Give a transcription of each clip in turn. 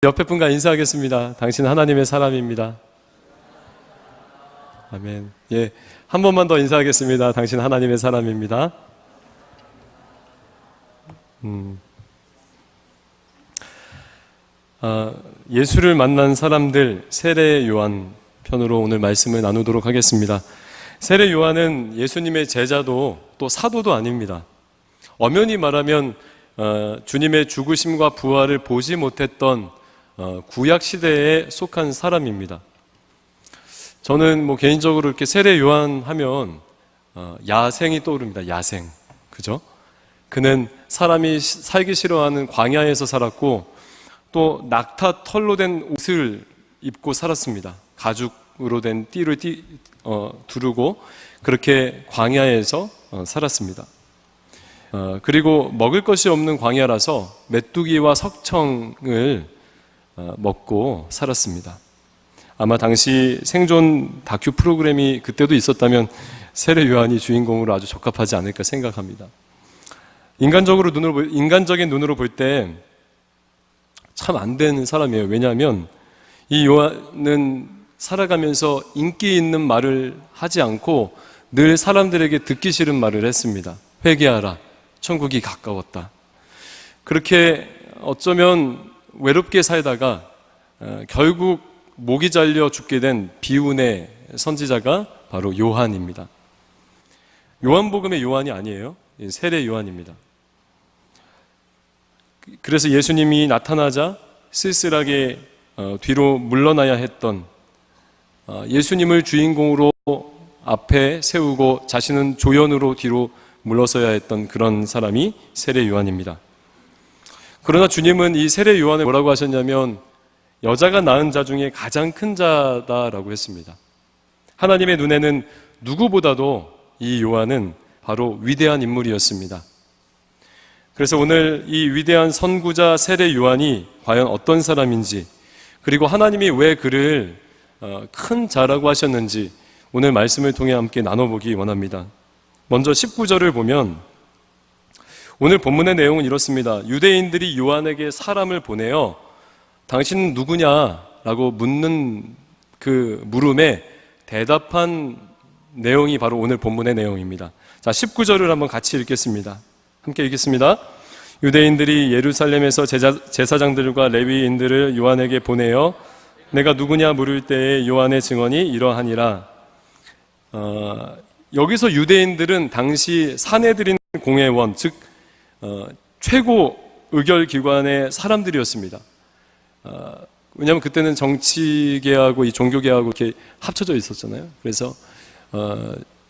옆에 분과 인사하겠습니다. 당신은 하나님의 사람입니다. 아멘. 예, 한 번만 더 인사하겠습니다. 당신은 하나님의 사람입니다. 예수를 만난 사람들 세례 요한 편으로 오늘 말씀을 나누도록 하겠습니다. 세례 요한은 예수님의 제자도 또 사도도 아닙니다. 엄연히 말하면 주님의 죽으심과 부활을 보지 못했던 구약 시대에 속한 사람입니다. 저는 개인적으로 이렇게 세례 요한 하면 야생이 떠오릅니다. 야생, 그죠? 그는 사람이 살기 싫어하는 광야에서 살았고 또 낙타 털로 된 옷을 입고 살았습니다. 가죽으로 된 띠를 두르고 그렇게 광야에서 살았습니다. 그리고 먹을 것이 없는 광야라서 메뚜기와 석청을 먹고 살았습니다. 아마 당시 생존 다큐 프로그램이 그때도 있었다면 세례 요한이 주인공으로 아주 적합하지 않을까 생각합니다. 인간적인 눈으로 볼 때 참 안 되는 사람이에요. 왜냐하면 이 요한은 살아가면서 인기 있는 말을 하지 않고 늘 사람들에게 듣기 싫은 말을 했습니다. 회개하라, 천국이 가까웠다. 그렇게 어쩌면 외롭게 살다가 결국 목이 잘려 죽게 된 비운의 선지자가 바로 요한입니다. 요한복음의 요한이 아니에요. 세례 요한입니다. 그래서 예수님이 나타나자 쓸쓸하게 뒤로 물러나야 했던, 예수님을 주인공으로 앞에 세우고 자신은 조연으로 뒤로 물러서야 했던 그런 사람이 세례 요한입니다. 그러나 주님은 이 세례 요한을 뭐라고 하셨냐면 여자가 낳은 자 중에 가장 큰 자다라고 했습니다. 하나님의 눈에는 누구보다도 이 요한은 바로 위대한 인물이었습니다. 그래서 오늘 이 위대한 선구자 세례 요한이 과연 어떤 사람인지, 그리고 하나님이 왜 그를 큰 자라고 하셨는지 오늘 말씀을 통해 함께 나눠보기 원합니다. 먼저 19절을 보면 오늘 본문의 내용은 이렇습니다. 유대인들이 요한에게 사람을 보내어 당신은 누구냐라고 묻는 그 물음에 대답한 내용이 바로 오늘 본문의 내용입니다. 자, 19절을 한번 같이 읽겠습니다. 함께 읽겠습니다. 유대인들이 예루살렘에서 제사장들과 레위인들을 요한에게 보내어 내가 누구냐 물을 때에 요한의 증언이 이러하니라. 여기서 유대인들은 당시 사내들인 공회원, 즉 최고 의결기관의 사람들이었습니다. 왜냐하면 그때는 정치계하고 이 종교계하고 이렇게 합쳐져 있었잖아요. 그래서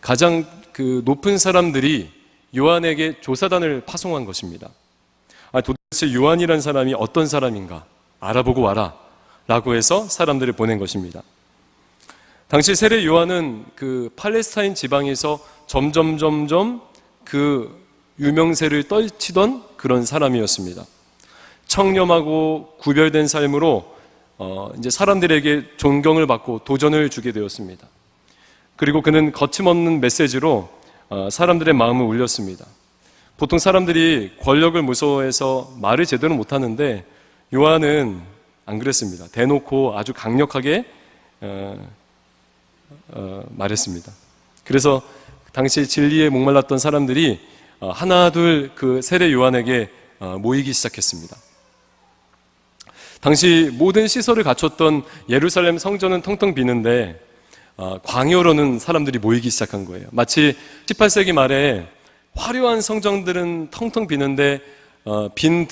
가장 그 높은 사람들이 요한에게 조사단을 파송한 것입니다. 도대체 요한이란 사람이 어떤 사람인가 알아보고 와라 라고 해서 사람들을 보낸 것입니다. 당시 세례 요한은 그 팔레스타인 지방에서 점점 그 유명세를 떨치던 그런 사람이었습니다. 청렴하고 구별된 삶으로 이제 사람들에게 존경을 받고 도전을 주게 되었습니다. 그리고 그는 거침없는 메시지로 사람들의 마음을 울렸습니다. 보통 사람들이 권력을 무서워해서 말을 제대로 못하는데 요한은 안 그랬습니다. 대놓고 아주 강력하게 말했습니다. 그래서 당시 진리에 목말랐던 사람들이 하나둘 그 세례 요한에게 모이기 시작했습니다. 당시 모든 시설을 갖췄던 예루살렘 성전은 텅텅 비는데 광야로는 사람들이 모이기 시작한 거예요. 마치 18세기 말에 화려한 성전들은 텅텅 비는데 빈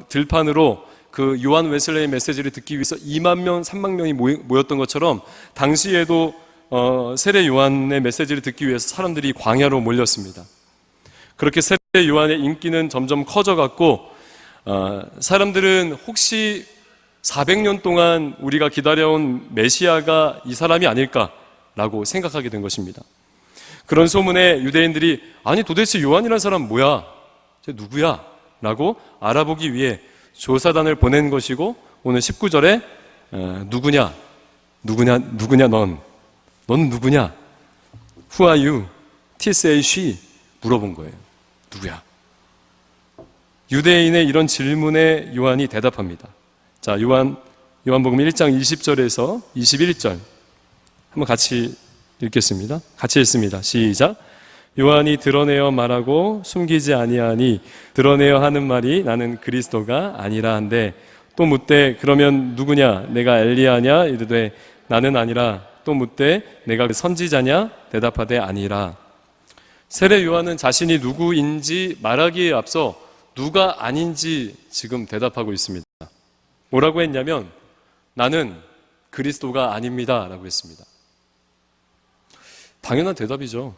들판으로 그 요한 웨슬레의 메시지를 듣기 위해서 2만 명, 3만 명이 모였던 것처럼 당시에도 세례 요한의 메시지를 듣기 위해서 사람들이 광야로 몰렸습니다. 그렇게 세례 요한의 인기는 점점 커져갔고 사람들은 혹시 400년 동안 우리가 기다려온 메시아가 이 사람이 아닐까라고 생각하게 된 것입니다. 그런 소문에 유대인들이 아니 도대체 요한이라는 사람 뭐야? 쟤 누구야? 라고 알아보기 위해 조사단을 보낸 것이고 오늘 19절에 누구냐 넌 누구냐? Who are you? TSAC 물어본 거예요. 누구야? 유대인의 이런 질문에 요한이 대답합니다. 자, 요한복음 1장 20절에서 21절 한번 같이 읽겠습니다. 같이 읽습니다. 시작. 요한이 드러내어 말하고 숨기지 아니하니 드러내어 하는 말이 나는 그리스도가 아니라 한데, 또 묻되 그러면 누구냐? 내가 엘리야냐? 이르되 나는 아니라. 또 묻되 내가 선지자냐? 대답하되 아니라. 세례 요한은 자신이 누구인지 말하기에 앞서 누가 아닌지 지금 대답하고 있습니다. 뭐라고 했냐면 나는 그리스도가 아닙니다 라고 했습니다. 당연한 대답이죠.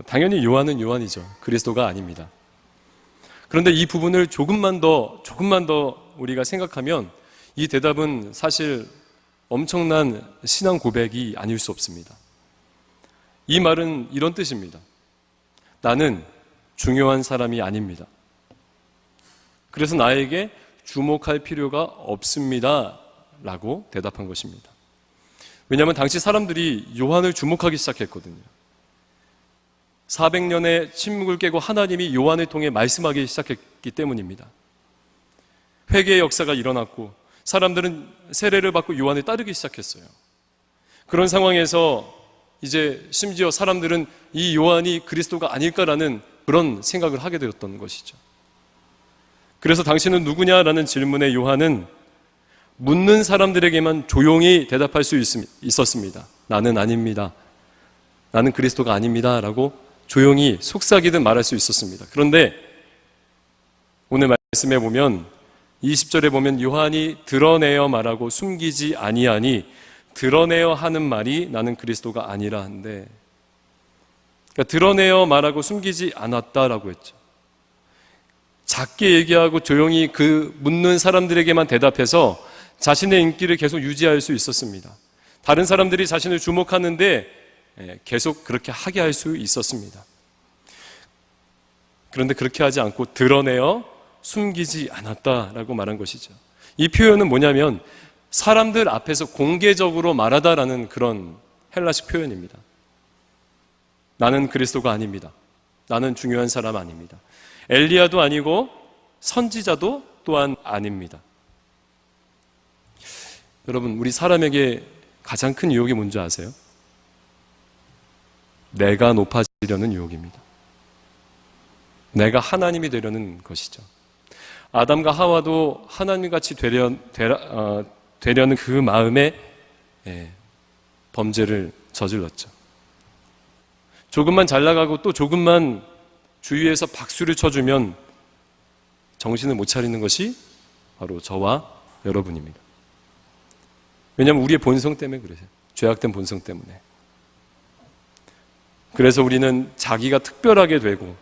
당연히 요한은 요한이죠. 그리스도가 아닙니다. 그런데 이 부분을 조금만 더 우리가 생각하면 이 대답은 사실 엄청난 신앙 고백이 아닐 수 없습니다. 이 말은 이런 뜻입니다. 나는 중요한 사람이 아닙니다. 그래서 나에게 주목할 필요가 없습니다 라고 대답한 것입니다. 왜냐하면 당시 사람들이 요한을 주목하기 시작했거든요. 400년의 침묵을 깨고 하나님이 요한을 통해 말씀하기 시작했기 때문입니다. 회개의 역사가 일어났고 사람들은 세례를 받고 요한을 따르기 시작했어요. 그런 상황에서 이제 심지어 사람들은 이 요한이 그리스도가 아닐까라는 그런 생각을 하게 되었던 것이죠. 그래서 당신은 누구냐라는 질문에 요한은 묻는 사람들에게만 조용히 대답할 수 있었습니다. 나는 아닙니다. 나는 그리스도가 아닙니다 라고 조용히 속삭이듯 말할 수 있었습니다. 그런데 오늘 말씀에 보면 20절에 보면 요한이 드러내어 말하고 숨기지 아니하니 드러내어 하는 말이 나는 그리스도가 아니라 한데, 그러니까 드러내어 말하고 숨기지 않았다라고 했죠. 작게 얘기하고 조용히 그 묻는 사람들에게만 대답해서 자신의 인기를 계속 유지할 수 있었습니다. 다른 사람들이 자신을 주목하는데 계속 그렇게 하게 할 수 있었습니다. 그런데 그렇게 하지 않고 드러내어 숨기지 않았다라고 말한 것이죠. 이 표현은 뭐냐면 사람들 앞에서 공개적으로 말하다라는 그런 헬라식 표현입니다. 나는 그리스도가 아닙니다. 나는 중요한 사람 아닙니다. 엘리야도 아니고 선지자도 또한 아닙니다. 여러분, 우리 사람에게 가장 큰 유혹이 뭔지 아세요? 내가 높아지려는 유혹입니다. 내가 하나님이 되려는 것이죠. 아담과 하와도 하나님같이 되려는 그 마음에 범죄를 저질렀죠. 조금만 잘 나가고 또 조금만 주위에서 박수를 쳐주면 정신을 못 차리는 것이 바로 저와 여러분입니다. 왜냐하면 우리의 본성 때문에 그래요. 죄악된 본성 때문에. 그래서 우리는 자기가 특별하게 되고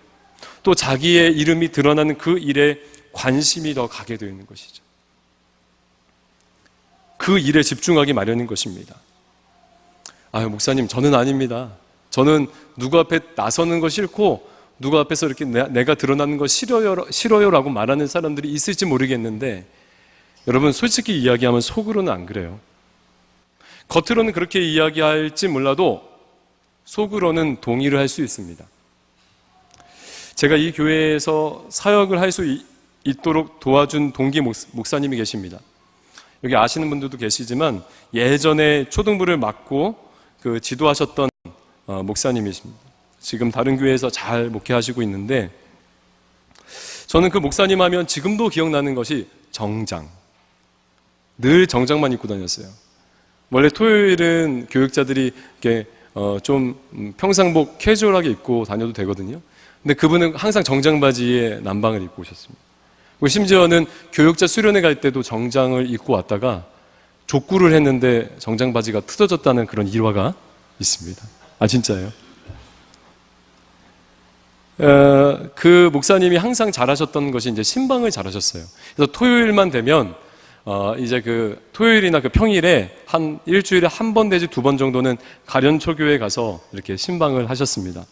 또 자기의 이름이 드러나는 그 일에 관심이 더 가게 되는 것이죠. 그 일에 집중하기 마련인 것입니다. 아유, 목사님, 저는 아닙니다. 저는 누구 앞에 나서는 거 싫고 누구 앞에서 이렇게 내가 드러나는 거 싫어요라고 말하는 사람들이 있을지 모르겠는데, 여러분 솔직히 이야기하면 속으로는 안 그래요. 겉으로는 그렇게 이야기할지 몰라도 속으로는 동의를 할 수 있습니다. 제가 이 교회에서 사역을 할 수 있도록 도와준 동기 목사님이 계십니다. 여기 아시는 분들도 계시지만 예전에 초등부를 맡고 그 지도하셨던 목사님이십니다. 지금 다른 교회에서 잘 목회하시고 있는데, 저는 그 목사님 하면 지금도 기억나는 것이 정장. 늘 정장만 입고 다녔어요. 원래 토요일은 교육자들이 이렇게 좀 평상복 캐주얼하게 입고 다녀도 되거든요. 근데 그분은 항상 정장 바지에 남방을 입고 오셨습니다. 그리고 심지어는 교육자 수련회 갈 때도 정장을 입고 왔다가 족구를 했는데 정장 바지가 뜯어졌다는 그런 일화가 있습니다. 아, 진짜예요? 그 목사님이 항상 잘하셨던 것이 이제 신방을 잘하셨어요. 그래서 토요일만 되면 이제 그 토요일이나 그 평일에 한 일주일에 한 번 내지 두 번 정도는 가련초교에 가서 이렇게 신방을 하셨습니다.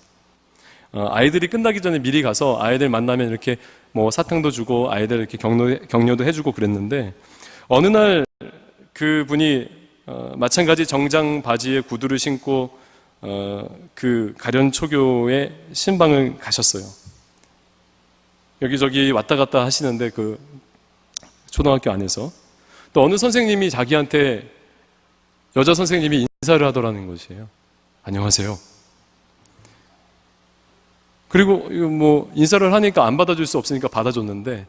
아이들이 끝나기 전에 미리 가서 아이들 만나면 이렇게 뭐 사탕도 주고 아이들 이렇게 격려도 해주고 그랬는데, 어느 날 그분이 마찬가지 정장 바지에 구두를 신고 그 가련초교의 신방을 가셨어요. 여기저기 왔다 갔다 하시는데 그 초등학교 안에서. 또 어느 선생님이 자기한테 여자 선생님이 인사를 하더라는 것이에요. 안녕하세요. 그리고 뭐 인사를 하니까 안 받아줄 수 없으니까 받아줬는데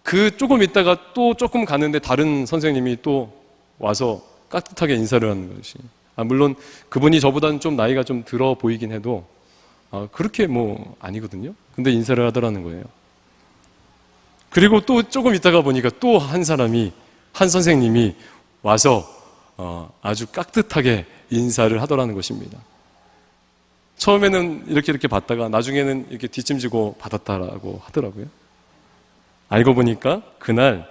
그 조금 있다가 또 조금 가는데 다른 선생님이 또 와서 깍듯하게 인사를 하는 것이. 물론 그분이 저보다는 좀 나이가 좀 들어 보이긴 해도 그렇게 뭐 아니거든요. 근데 인사를 하더라는 거예요. 그리고 또 조금 있다가 보니까 또 한 선생님이 와서 아주 깍듯하게 인사를 하더라는 것입니다. 처음에는 이렇게 받다가 나중에는 이렇게 뒷짐지고 받았다라고 하더라고요. 알고 보니까 그날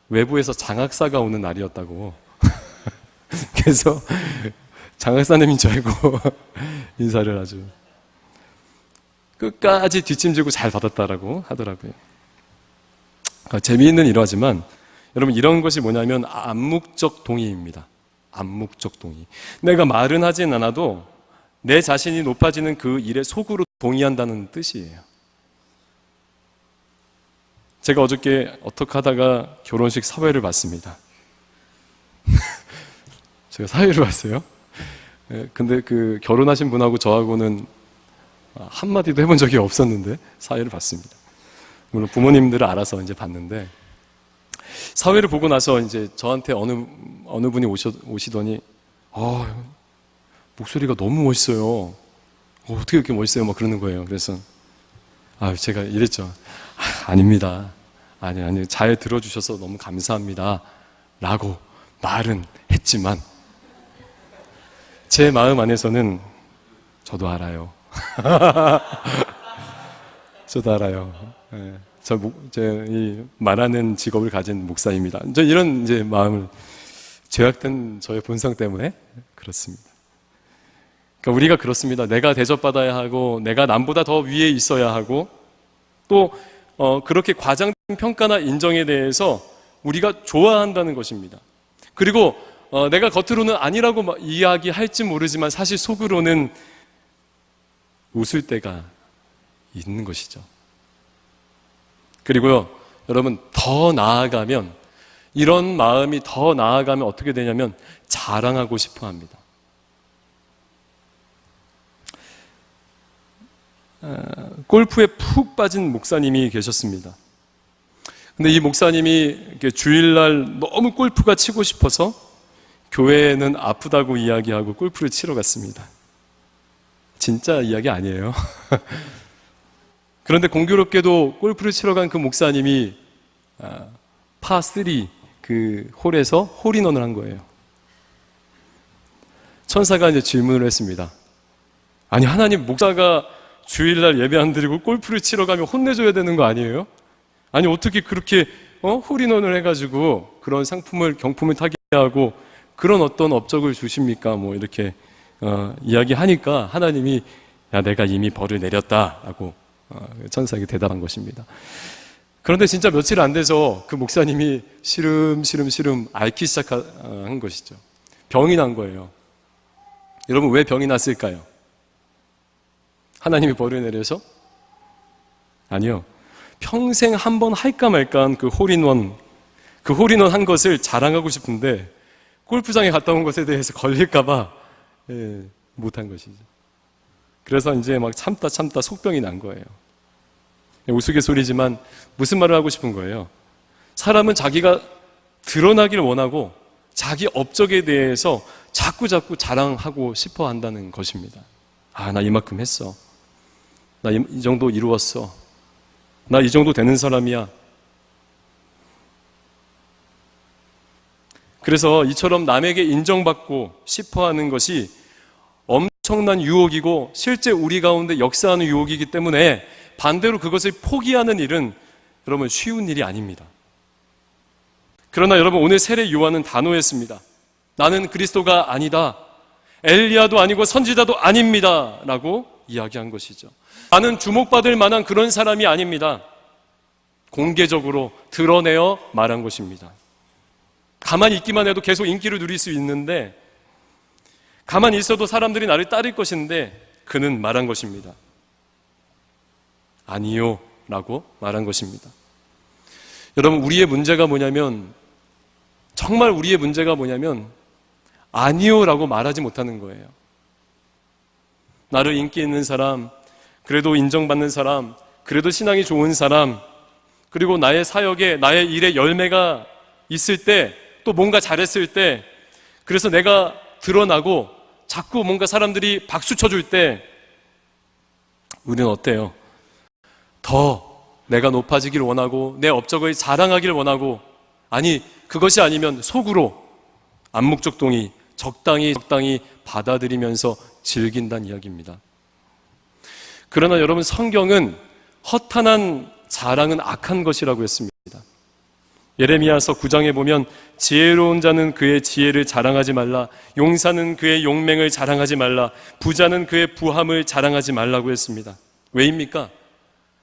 외부에서 장학사가 오는 날이었다고. 그래서 장학사님인 줄 알고 인사를 아주 끝까지 뒷짐지고 잘 받았다라고 하더라고요. 재미있는 일화지만 여러분 이런 것이 뭐냐면 암묵적 동의입니다. 암묵적 동의. 내가 말은 하진 않아도 내 자신이 높아지는 그 일에 속으로 동의한다는 뜻이에요. 제가 어저께 어떻게 하다가 결혼식 사회를 봤습니다. 제가 사회를 봤어요. 근데 그 결혼하신 분하고 저하고는 한마디도 해본 적이 없었는데 사회를 봤습니다. 물론 부모님들을 알아서 이제 봤는데 사회를 보고 나서 이제 저한테 어느 분이 오시더니 목소리가 너무 멋있어요. 어떻게 이렇게 멋있어요? 막 그러는 거예요. 그래서 제가 이랬죠. 아닙니다. 아니 잘 들어주셔서 너무 감사합니다. 라고 말은 했지만 제 마음 안에서는 저도 알아요. 저도 알아요. 이 말하는 직업을 가진 목사입니다. 저 이런 이제 마음을 죄악된 저의 본성 때문에 그렇습니다. 그러니까 우리가 그렇습니다. 내가 대접받아야 하고 내가 남보다 더 위에 있어야 하고 또 그렇게 과장된 평가나 인정에 대해서 우리가 좋아한다는 것입니다. 그리고 내가 겉으로는 아니라고 이야기할지 모르지만 사실 속으로는 웃을 때가 있는 것이죠. 그리고요, 여러분 더 나아가면 이런 마음이 더 나아가면 어떻게 되냐면 자랑하고 싶어 합니다. 골프에 푹 빠진 목사님이 계셨습니다. 근데 이 목사님이 주일날 너무 골프가 치고 싶어서 교회는 아프다고 이야기하고 골프를 치러 갔습니다. 진짜 이야기 아니에요. 그런데 공교롭게도 골프를 치러 간 그 목사님이 파3 그 홀에서 홀인원을 한 거예요. 천사가 이제 질문을 했습니다. 아니 하나님, 목사가 주일날 예배 안 드리고 골프를 치러 가면 혼내줘야 되는 거 아니에요? 아니 어떻게 그렇게 홀인원을 해가지고 그런 경품을 타게 하고 그런 어떤 업적을 주십니까? 뭐 이렇게 이야기하니까 하나님이 내가 이미 벌을 내렸다라고 천사에게 대답한 것입니다. 그런데 진짜 며칠 안 돼서 그 목사님이 시름 앓기 시작한 것이죠. 병이 난 거예요. 여러분 왜 병이 났을까요? 하나님이 벌을 내려서? 아니요. 평생 한 번 할까 말까한 그 홀인원 한 것을 자랑하고 싶은데 골프장에 갔다 온 것에 대해서 걸릴까봐 못한 것이죠. 그래서 이제 막 참다 속병이 난 거예요. 우스갯소리지만 무슨 말을 하고 싶은 거예요? 사람은 자기가 드러나기를 원하고 자기 업적에 대해서 자꾸 자랑하고 싶어 한다는 것입니다. 나 이만큼 했어. 나 이 정도 이루었어. 나 이 정도 되는 사람이야. 그래서 이처럼 남에게 인정받고 싶어 하는 것이 엄청난 유혹이고 실제 우리 가운데 역사하는 유혹이기 때문에 반대로 그것을 포기하는 일은 여러분 쉬운 일이 아닙니다. 그러나 여러분 오늘 세례 요한은 단호했습니다. 나는 그리스도가 아니다. 엘리야도 아니고 선지자도 아닙니다. 라고 이야기한 것이죠. 나는 주목받을 만한 그런 사람이 아닙니다. 공개적으로 드러내어 말한 것입니다. 가만히 있기만 해도 계속 인기를 누릴 수 있는데 가만히 있어도 사람들이 나를 따를 것인데 그는 말한 것입니다. 아니요 라고 말한 것입니다. 여러분 우리의 문제가 뭐냐면 정말 우리의 문제가 뭐냐면 아니요라고 말하지 못하는 거예요. 나를 인기 있는 사람, 그래도 인정받는 사람, 그래도 신앙이 좋은 사람, 그리고 나의 사역에, 나의 일에 열매가 있을 때, 또 뭔가 잘했을 때, 그래서 내가 드러나고 자꾸 뭔가 사람들이 박수 쳐줄 때 우리는 어때요? 더 내가 높아지기를 원하고 내 업적을 자랑하기를 원하고, 아니 그것이 아니면 속으로 암묵적동이 적당히 받아들이면서 즐긴다는 이야기입니다. 그러나 여러분, 성경은 허탄한 자랑은 악한 것이라고 했습니다. 예레미야서 9장에 보면 지혜로운 자는 그의 지혜를 자랑하지 말라, 용사는 그의 용맹을 자랑하지 말라, 부자는 그의 부함을 자랑하지 말라고 했습니다. 왜입니까?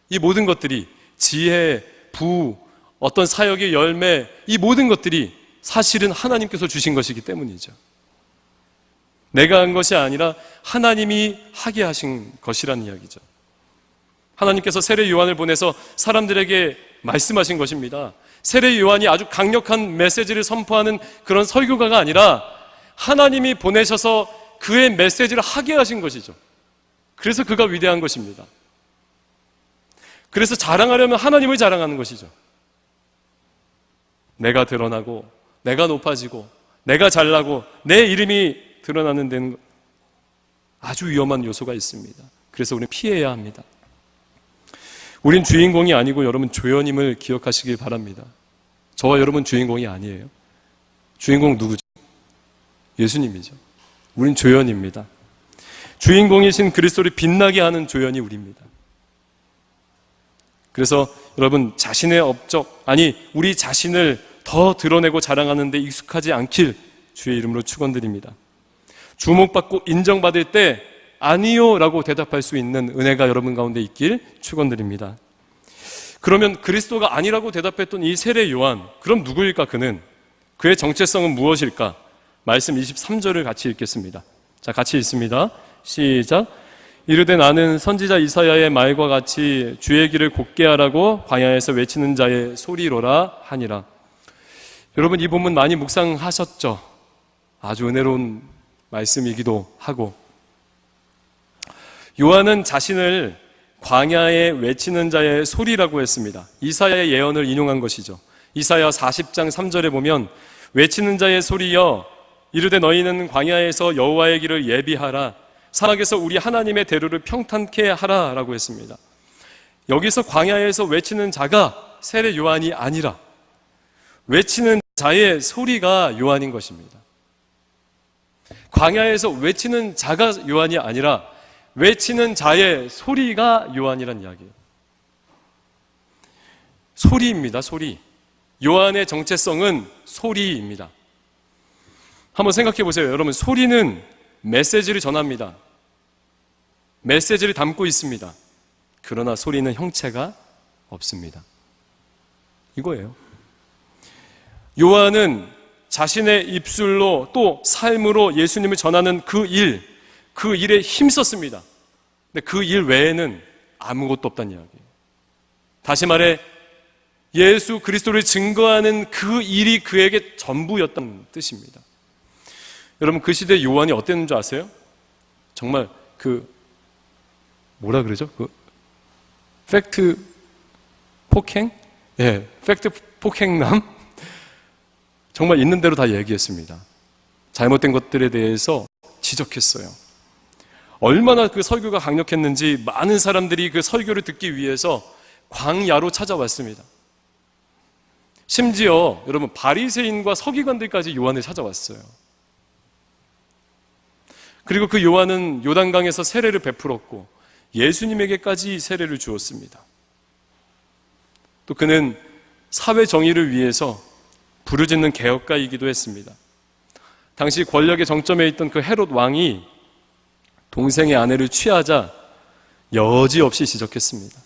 이 모든 것들이 지혜, 부, 어떤 사역의 열매, 이 모든 것들이 사실은 하나님께서 주신 것이기 때문이죠. 내가 한 것이 아니라 하나님이 하게 하신 것이라는 이야기죠. 하나님께서 세례 요한을 보내서 사람들에게 말씀하신 것입니다. 세례 요한이 아주 강력한 메시지를 선포하는 그런 설교가가 아니라 하나님이 보내셔서 그의 메시지를 하게 하신 것이죠. 그래서 그가 위대한 것입니다. 그래서 자랑하려면 하나님을 자랑하는 것이죠. 내가 드러나고, 내가 높아지고, 내가 잘나고, 내 이름이 드러나는 데는 아주 위험한 요소가 있습니다. 그래서 우리는 피해야 합니다. 우린 주인공이 아니고 여러분 조연임을 기억하시길 바랍니다. 저와 여러분 주인공이 아니에요. 주인공 누구죠? 예수님이죠. 우린 조연입니다. 주인공이신 그리스도를 빛나게 하는 조연이 우리입니다. 그래서 여러분 자신의 업적, 아니 우리 자신을 더 드러내고 자랑하는 데 익숙하지 않길 주의 이름으로 축원드립니다. 주목받고 인정받을 때 아니요 라고 대답할 수 있는 은혜가 여러분 가운데 있길 축원드립니다. 그러면 그리스도가 아니라고 대답했던 이 세례 요한, 그럼 누구일까? 그의 정체성은 무엇일까? 말씀 23절을 같이 읽겠습니다. 자, 같이 읽습니다. 시작. 이르되 나는 선지자 이사야의 말과 같이 주의 길을 곧게 하라고 광야에서 외치는 자의 소리로라 하니라. 여러분 이 본문 많이 묵상하셨죠? 아주 은혜로운 말씀이기도 하고, 요한은 자신을 광야에 외치는 자의 소리라고 했습니다. 이사야의 예언을 인용한 것이죠. 이사야 40장 3절에 보면 외치는 자의 소리여 이르되 너희는 광야에서 여호와의 길을 예비하라, 사막에서 우리 하나님의 대로를 평탄케 하라 라고 했습니다. 여기서 광야에서 외치는 자가 세례 요한이 아니라 외치는 자의 소리가 요한인 것입니다. 광야에서 외치는 자가 요한이 아니라 외치는 자의 소리가 요한이란 이야기예요. 소리입니다. 소리. 요한의 정체성은 소리입니다. 한번 생각해 보세요. 여러분, 소리는 메시지를 전합니다. 메시지를 담고 있습니다. 그러나 소리는 형체가 없습니다. 이거예요. 요한은 자신의 입술로 또 삶으로 예수님을 전하는 그 일에 힘썼습니다. 근데 그 일 외에는 아무것도 없다는 이야기예요. 다시 말해 예수 그리스도를 증거하는 그 일이 그에게 전부였다는 뜻입니다. 여러분 그 시대 요한이 어땠는 줄 아세요? 정말 뭐라 그러죠? 팩트 폭행? 예, 팩트 폭행남? 정말 있는 대로 다 얘기했습니다. 잘못된 것들에 대해서 지적했어요. 얼마나 그 설교가 강력했는지 많은 사람들이 그 설교를 듣기 위해서 광야로 찾아왔습니다. 심지어 여러분 바리새인과 서기관들까지 요한을 찾아왔어요. 그리고 그 요한은 요단강에서 세례를 베풀었고 예수님에게까지 세례를 주었습니다. 또 그는 사회 정의를 위해서 부르짖는 개혁가이기도 했습니다. 당시 권력의 정점에 있던 그 헤롯 왕이 동생의 아내를 취하자 여지없이 지적했습니다.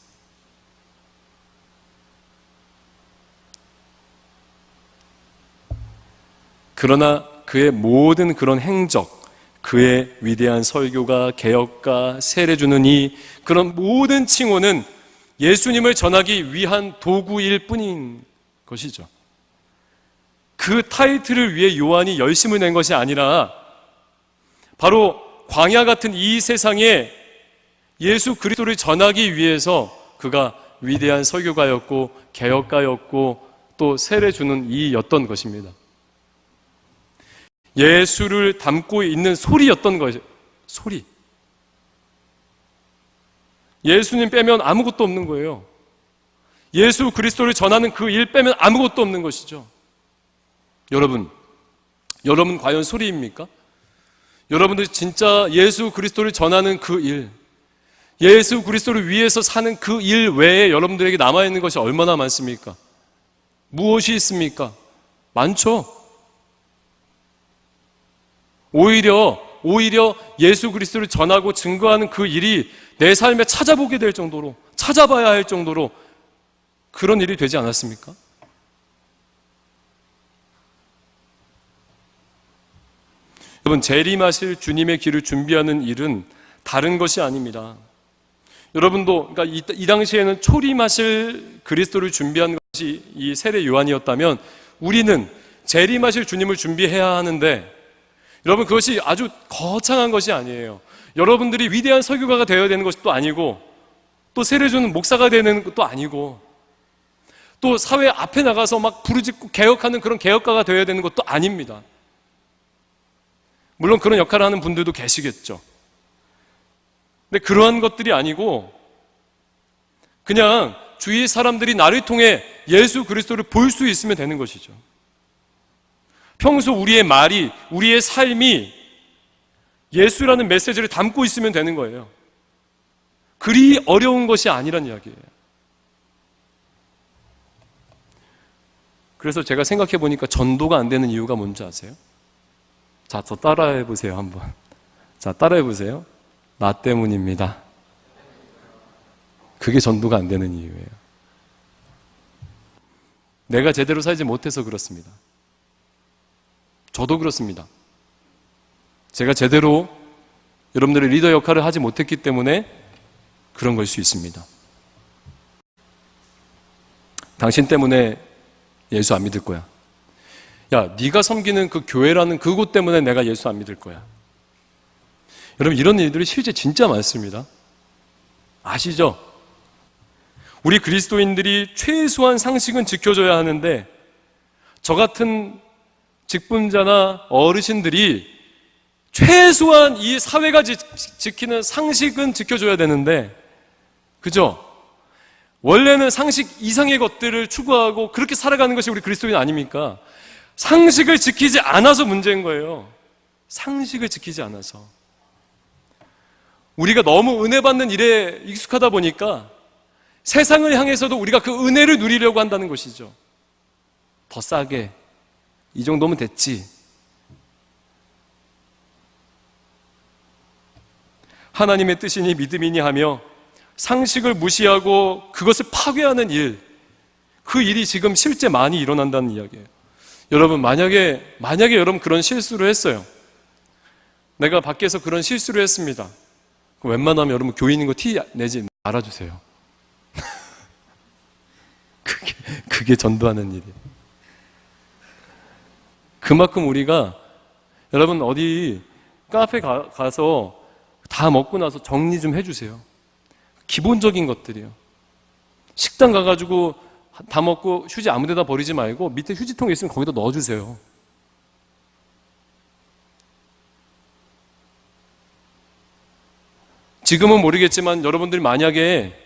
그러나 그의 모든 그런 행적, 그의 위대한 설교가, 개혁가, 세례 주는 그런 모든 칭호는 예수님을 전하기 위한 도구일 뿐인 것이죠. 그 타이틀을 위해 요한이 열심을 낸 것이 아니라 바로 광야 같은 이 세상에 예수 그리스도를 전하기 위해서 그가 위대한 설교가였고 개혁가였고 또 세례 주는 이였던 것입니다. 예수를 담고 있는 소리였던 것이죠. 소리. 예수님 빼면 아무것도 없는 거예요. 예수 그리스도를 전하는 그 일 빼면 아무것도 없는 것이죠. 여러분 과연 소리입니까? 여러분들 진짜 예수 그리스도를 전하는 그 일, 예수 그리스도를 위해서 사는 그 일 외에 여러분들에게 남아있는 것이 얼마나 많습니까? 무엇이 있습니까? 많죠. 오히려 예수 그리스도를 전하고 증거하는 그 일이 내 삶에 찾아보게 될 정도로, 찾아봐야 할 정도로 그런 일이 되지 않았습니까? 여러분, 재림하실 주님의 길을 준비하는 일은 다른 것이 아닙니다. 여러분도 그러니까 이 당시에는 초림하실 그리스도를 준비한 것이 이 세례 요한이었다면 우리는 재림하실 주님을 준비해야 하는데, 여러분 그것이 아주 거창한 것이 아니에요. 여러분들이 위대한 설교가가 되어야 되는 것도 아니고, 또 세례 주는 목사가 되는 것도 아니고, 또 사회 앞에 나가서 막 부르짖고 개혁하는 그런 개혁가가 되어야 되는 것도 아닙니다. 물론 그런 역할을 하는 분들도 계시겠죠. 근데 그러한 것들이 아니고 그냥 주위 사람들이 나를 통해 예수 그리스도를 볼 수 있으면 되는 것이죠. 평소 우리의 말이, 우리의 삶이 예수라는 메시지를 담고 있으면 되는 거예요. 그리 어려운 것이 아니란 이야기예요. 그래서 제가 생각해 보니까 전도가 안 되는 이유가 뭔지 아세요? 자, 저 따라해 보세요, 한번. 자, 따라해 보세요. 나 때문입니다. 그게 전도가 안 되는 이유예요. 내가 제대로 살지 못해서 그렇습니다. 저도 그렇습니다. 제가 제대로 여러분들의 리더 역할을 하지 못했기 때문에 그런 걸 수 있습니다. 당신 때문에 예수 안 믿을 거야. 야, 네가 섬기는 그 교회라는 그곳 때문에 내가 예수 안 믿을 거야. 여러분, 이런 일들이 실제 진짜 많습니다. 아시죠? 우리 그리스도인들이 최소한 상식은 지켜줘야 하는데, 저 같은 직분자나 어르신들이 최소한 이 사회가 지키는 상식은 지켜줘야 되는데, 그죠? 원래는 상식 이상의 것들을 추구하고 그렇게 살아가는 것이 우리 그리스도인 아닙니까? 상식을 지키지 않아서 문제인 거예요. 상식을 지키지 않아서. 우리가 너무 은혜 받는 일에 익숙하다 보니까 세상을 향해서도 우리가 그 은혜를 누리려고 한다는 것이죠. 더 싸게, 이 정도면 됐지. 하나님의 뜻이니 믿음이니 하며 상식을 무시하고 그것을 파괴하는 일, 그 일이 지금 실제 많이 일어난다는 이야기예요. 여러분, 만약에 여러분 그런 실수를 했어요. 내가 밖에서 그런 실수를 했습니다. 웬만하면 여러분 교인인 거 티 내지 말아주세요. 그게 전도하는 일이에요. 그만큼 우리가, 여러분 어디 카페 가서 다 먹고 나서 정리 좀 해주세요. 기본적인 것들이요. 식당 가가지고 다 먹고 휴지 아무 데다 버리지 말고 밑에 휴지통에 있으면 거기다 넣어주세요. 지금은 모르겠지만 여러분들이 만약에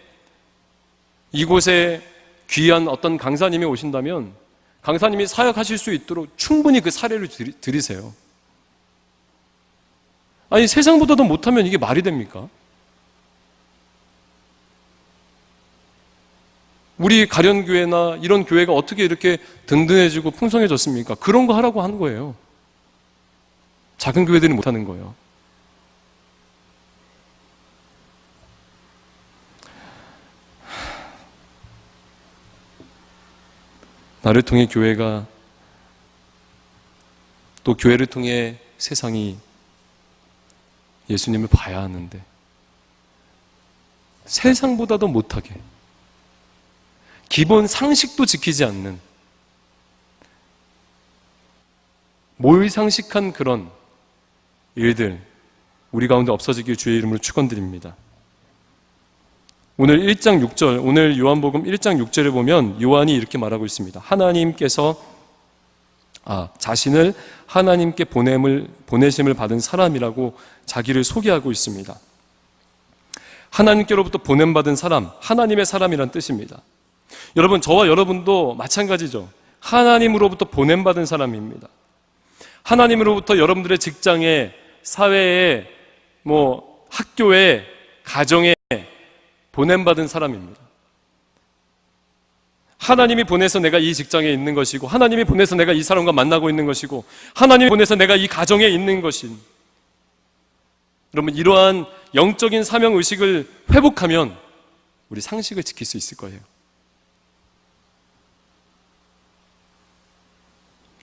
이곳에 귀한 어떤 강사님이 오신다면 강사님이 사역하실 수 있도록 충분히 그 사례를 드리세요. 아니, 세상보다도 못하면 이게 말이 됩니까? 우리 가련교회나 이런 교회가 어떻게 이렇게 든든해지고 풍성해졌습니까? 그런 거 하라고 하는 거예요. 작은 교회들이 못하는 거예요. 나를 통해 교회가, 또 교회를 통해 세상이 예수님을 봐야 하는데 세상보다도 못하게, 기본 상식도 지키지 않는, 몰상식한 그런 일들 우리 가운데 없어지길 주의 이름으로 축원드립니다. 오늘 1장 6절, 오늘 요한복음 1장 6절에 보면 요한이 이렇게 말하고 있습니다. 하나님께서 자신을 하나님께 보내심을 받은 사람이라고 자기를 소개하고 있습니다. 하나님께로부터 보냄받은 사람, 하나님의 사람이란 뜻입니다. 여러분, 저와 여러분도 마찬가지죠. 하나님으로부터 보냄받은 사람입니다. 하나님으로부터 여러분들의 직장에, 사회에, 학교에, 가정에 보냄받은 사람입니다. 하나님이 보내서 내가 이 직장에 있는 것이고, 하나님이 보내서 내가 이 사람과 만나고 있는 것이고, 하나님이 보내서 내가 이 가정에 있는 것인, 여러분, 이러한 영적인 사명의식을 회복하면 우리 상식을 지킬 수 있을 거예요.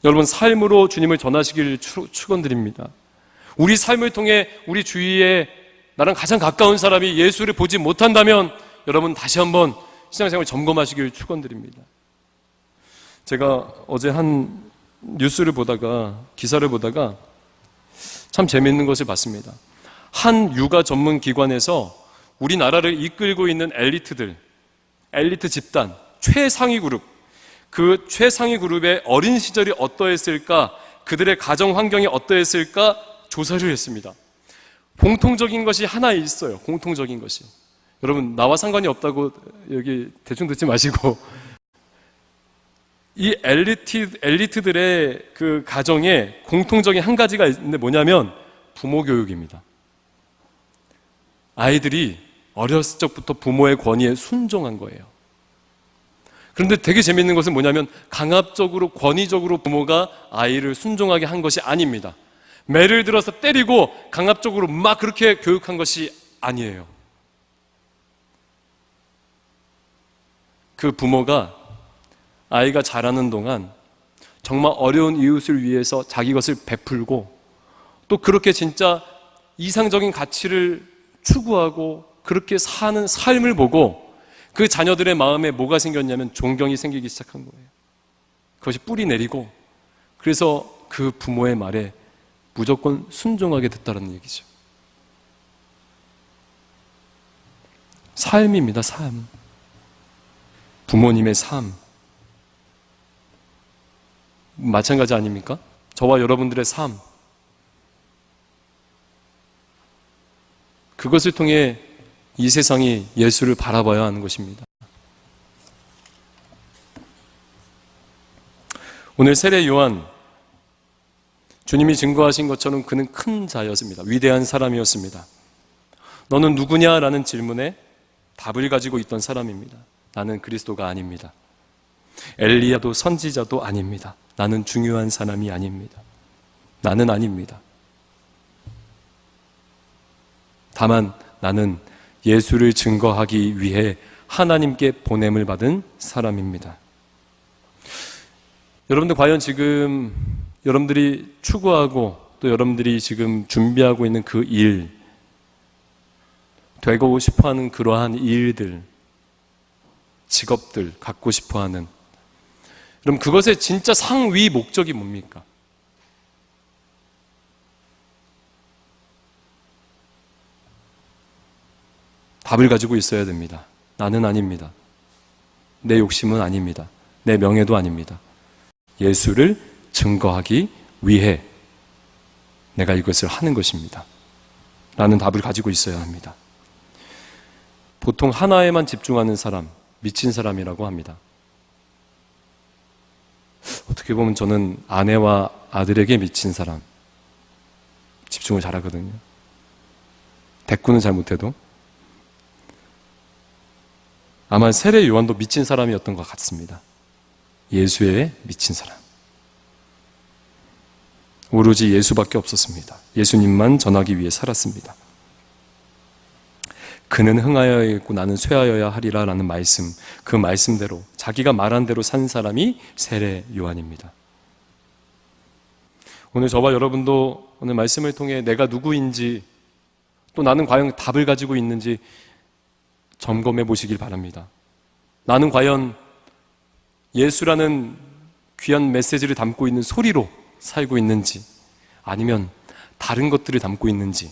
여러분, 삶으로 주님을 전하시길 축원드립니다. 우리 삶을 통해 우리 주위에 나랑 가장 가까운 사람이 예수를 보지 못한다면 여러분 다시 한번 신앙생활 점검하시길 축원드립니다. 제가 어제 한 뉴스를 보다가, 기사를 보다가 참 재미있는 것을 봤습니다. 한 육아 전문 기관에서 우리나라를 이끌고 있는 엘리트 집단, 최상위 그룹, 그 최상위 그룹의 어린 시절이 어떠했을까, 그들의 가정 환경이 어떠했을까 조사를 했습니다. 공통적인 것이 하나 있어요. 공통적인 것이. 여러분, 나와 상관이 없다고 여기 대충 듣지 마시고, 이 엘리트들의 그 가정에 공통적인 한 가지가 있는데 뭐냐면 부모 교육입니다. 아이들이 어렸을 적부터 부모의 권위에 순종한 거예요. 그런데 되게 재밌는 것은 뭐냐면 강압적으로, 권위적으로 부모가 아이를 순종하게 한 것이 아닙니다. 매를 들어서 때리고 강압적으로 막 그렇게 교육한 것이 아니에요. 그 부모가 아이가 자라는 동안 정말 어려운 이웃을 위해서 자기 것을 베풀고, 또 그렇게 진짜 이상적인 가치를 추구하고 그렇게 사는 삶을 보고 그 자녀들의 마음에 뭐가 생겼냐면 존경이 생기기 시작한 거예요. 그것이 뿌리 내리고, 그래서 그 부모의 말에 무조건 순종하게 됐다는 얘기죠. 삶입니다, 삶. 부모님의 삶. 마찬가지 아닙니까? 저와 여러분들의 삶. 그것을 통해 이 세상이 예수를 바라봐야 하는 것입니다. 오늘 세례 요한, 주님이 증거하신 것처럼 그는 큰 자였습니다. 위대한 사람이었습니다. 너는 누구냐? 라는 질문에 답을 가지고 있던 사람입니다. 나는 그리스도가 아닙니다. 엘리야도 선지자도 아닙니다. 나는 중요한 사람이 아닙니다. 나는 아닙니다. 다만 나는 예수를 증거하기 위해 하나님께 보냄을 받은 사람입니다. 여러분들, 과연 지금 여러분들이 추구하고 또 여러분들이 지금 준비하고 있는 그 일, 되고 싶어하는 그러한 일들, 직업들, 갖고 싶어하는, 그럼 그것의 진짜 상위 목적이 뭡니까? 답을 가지고 있어야 됩니다. 나는 아닙니다. 내 욕심은 아닙니다. 내 명예도 아닙니다. 예수를 증거하기 위해 내가 이것을 하는 것입니다. 라는 답을 가지고 있어야 합니다. 보통 하나에만 집중하는 사람, 미친 사람이라고 합니다. 어떻게 보면 저는 아내와 아들에게 미친 사람, 집중을 잘하거든요. 대꾸는 잘 못해도. 아마 세례 요한도 미친 사람이었던 것 같습니다. 예수에 미친 사람. 오로지 예수밖에 없었습니다. 예수님만 전하기 위해 살았습니다. 그는 흥하여야겠고 나는 쇠하여야 하리라 라는 말씀, 그 말씀대로 자기가 말한 대로 산 사람이 세례 요한입니다. 오늘 저와 여러분도 오늘 말씀을 통해 내가 누구인지, 또 나는 과연 답을 가지고 있는지 점검해 보시길 바랍니다. 나는 과연 예수라는 귀한 메시지를 담고 있는 소리로 살고 있는지, 아니면 다른 것들을 담고 있는지,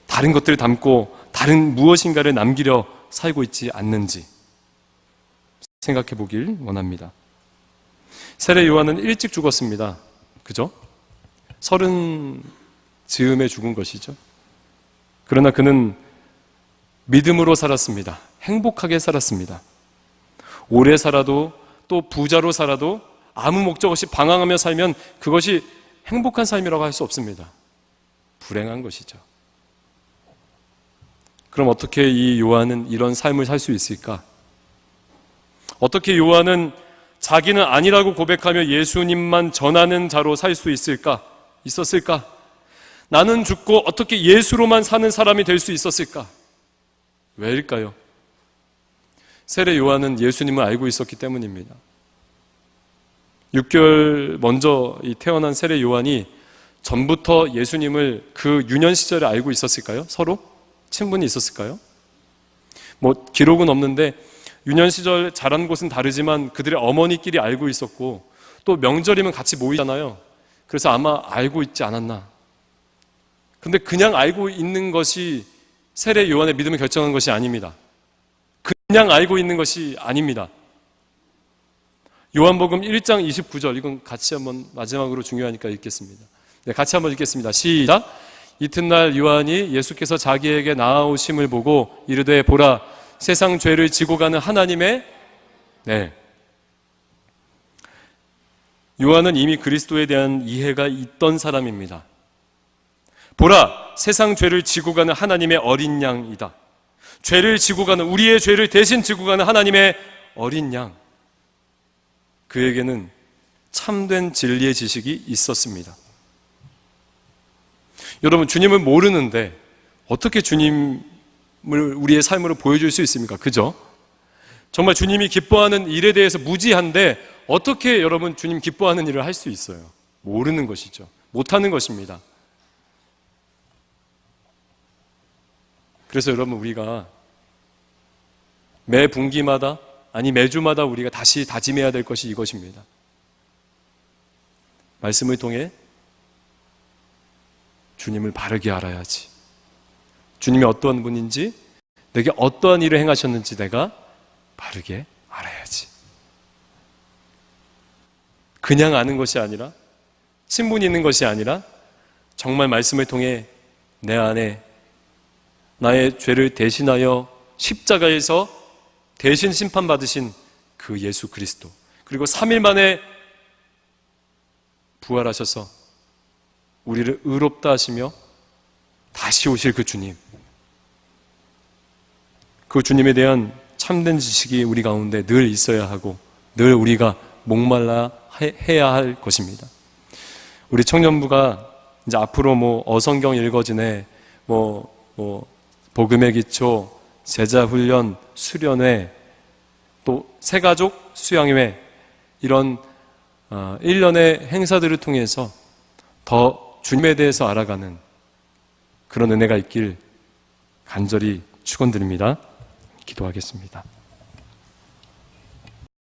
다른 것들을 담고 다른 무엇인가를 남기려 살고 있지 않는지 생각해 보길 원합니다. 세례 요한은 일찍 죽었습니다. 그죠? 30 즈음에 죽은 것이죠. 그러나 그는 믿음으로 살았습니다. 행복하게 살았습니다. 오래 살아도 또 부자로 살아도 아무 목적 없이 방황하며 살면 그것이 행복한 삶이라고 할 수 없습니다. 불행한 것이죠. 그럼 어떻게 이 요한은 이런 삶을 살 수 있을까? 어떻게 요한은 자기는 아니라고 고백하며 예수님만 전하는 자로 살 수 있었을까? 나는 죽고 어떻게 예수로만 사는 사람이 될 수 있었을까? 왜일까요? 세례 요한은 예수님을 알고 있었기 때문입니다. 6개월 먼저 태어난 세례 요한이 전부터 예수님을 그 유년 시절에 알고 있었을까요? 서로? 친분이 있었을까요? 기록은 없는데 유년 시절 자란 곳은 다르지만 그들의 어머니끼리 알고 있었고 또 명절이면 같이 모이잖아요. 그래서 아마 알고 있지 않았나. 근데 그냥 알고 있는 것이 세례 요한의 믿음을 결정한 것이 아닙니다. 그냥 알고 있는 것이 아닙니다. 요한복음 1장 29절, 이건 같이 한번 마지막으로 중요하니까 읽겠습니다. 네, 같이 한번 읽겠습니다. 시작. 이튿날 요한이 예수께서 자기에게 나아오심을 보고 이르되 보라 세상 죄를 지고 가는 하나님의 요한은 이미 그리스도에 대한 이해가 있던 사람입니다. 보라 세상 죄를 지고 가는 하나님의 어린 양이다. 죄를 지고 가는, 우리의 죄를 대신 지고 가는 하나님의 어린 양. 그에게는 참된 진리의 지식이 있었습니다. 여러분, 주님을 모르는데 어떻게 주님을 우리의 삶으로 보여줄 수 있습니까? 그죠? 정말 주님이 기뻐하는 일에 대해서 무지한데 어떻게 여러분 주님 기뻐하는 일을 할 수 있어요? 모르는 것이죠. 못하는 것입니다. 그래서 여러분, 우리가 매 분기마다, 아니 매주마다 우리가 다시 다짐해야 될 것이 이것입니다. 말씀을 통해 주님을 바르게 알아야지. 주님이 어떠한 분인지, 내게 어떠한 일을 행하셨는지 내가 바르게 알아야지. 그냥 아는 것이 아니라, 친분이 있는 것이 아니라 정말 말씀을 통해 내 안에 나의 죄를 대신하여 십자가에서 대신 심판받으신 그 예수 그리스도, 그리고 3일 만에 부활하셔서 우리를 의롭다 하시며 다시 오실 그 주님, 그 주님에 대한 참된 지식이 우리 가운데 늘 있어야 하고 늘 우리가 목말라 해야 할 것입니다. 우리 청년부가 이제 앞으로 어성경 읽어지네, 복음의 기초, 제자훈련, 수련회, 또 새가족 수양회, 이런 1년의 행사들을 통해서 더 주님에 대해서 알아가는 그런 은혜가 있길 간절히 축원드립니다. 기도하겠습니다.